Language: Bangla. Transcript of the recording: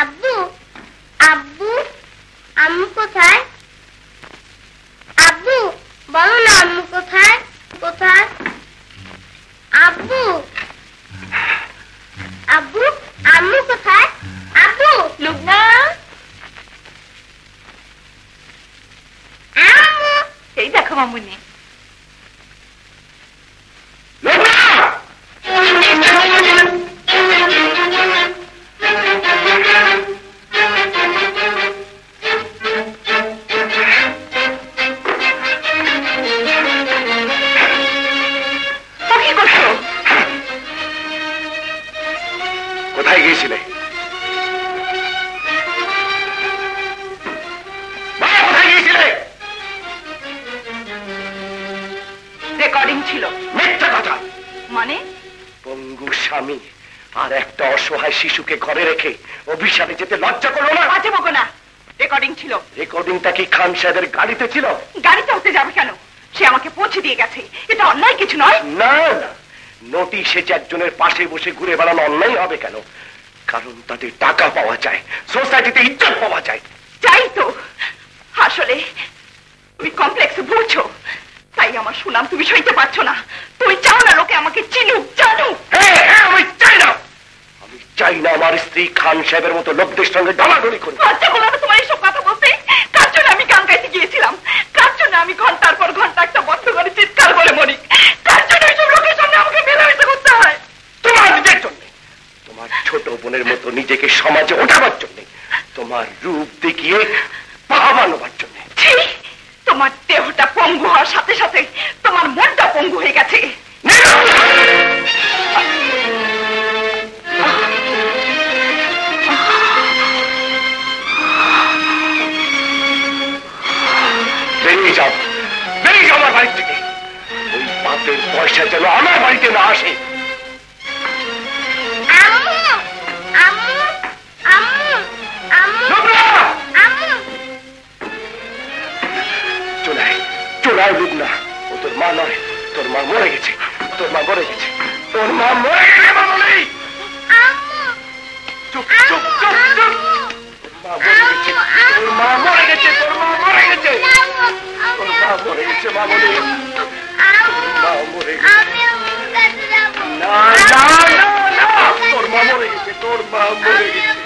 আব্বু আব্বু আম্মু কোথায়? আব্বু বলো না আম্মু কোথায়? কোথায় আব্বু? আব্বু আম্মু কোথায়? আব্বু লুবনা আম্মু এই দেখো মামুনি। কোথায় গিয়েছিলে? কোথায় গিয়েছিলে? রেকর্ডিং ছিল। মিথ্যা কথা। মানে? পঙ্গু স্বামী আর একটা অসহায় শিশুকে ঘরে রেখে অভিশাপে যেতে লজ্জা করলো না? বাজে বকো না, রেকর্ডিং ছিল। রেকর্ডিংটা কি খান সাহেবের গাড়িতে ছিল? গাড়িতে উঠতে যাবে কেন? সে আমাকে পৌঁছে দিয়ে গেছে, এটা অন্যায় কিছু নয়। না না, নোটিশ এসে একজনের পাশে বসে ঘুরে বেড়ানো অন্যায় হবে কেন? কারণ তাতে টাকা পাওয়া যায়, সোসাইটিতে ইজ্জত পাওয়া যায়। চাই তো, আসলে তুমি কমপ্লেক্সে ভুলছো, তাই আমার সুনাম তুমি সইতে পারছো না। তুমি চাও না লোকে আমাকে চিনুক, জানুক। হ্যাঁ হ্যাঁ, আমি চাই না। আমি চাই না আমার স্ত্রী খান সাহেবের মতো লোকদের সঙ্গে ডলাডলি করুক। লজ্জা বলো না তোমার এইসব কথা বলতে? কার জন্য আমি গান গাইতে গিয়েছিলাম? কার জন্য আমি ঘন্টার পর ঘন্টা একটা বন্ধ করে চিৎকার করে মরি? কার জন্য এইসব লোকের সামনে আমাকে মেলামেশা করতে হয়? তোমার নিজের জন্য, তোমার ছোট বোনের মতো নিজেকে সমাজে ওঠাবার জন্য, তোমার রূপ দেখিয়ে পাহাড় নেবার জন্য। তোমার দেহটা পঙ্গু হওয়ার সাথে সাথে তোমার মনটা পঙ্গু হয়ে গেছে। বেরিয়ে যাও, বেরিয়ে যাও আমার বাড়ি থেকে। ওই পাপের পয়সা যেন আমার বাড়িতে না আসে। আম্মু আম্মু আম্মু আম্মু আম্মু চলে আয়, চলে আয় লুবনা। ও তোর মা নয়, তোর মা মরে গেছে, তোর মা মরে গেছে, তোর মা মরে গেছে। মামনি চুপ চুপ চুপ চুপ। তোর মা মরে গেছে, তোর মা মরে গেছে, তোর মা মরে গেছে, তোর মা মরে গেছে, মা মরে গেছে। না না না না, তোর মা মরে গেছে, তোর মা মরে গেছে।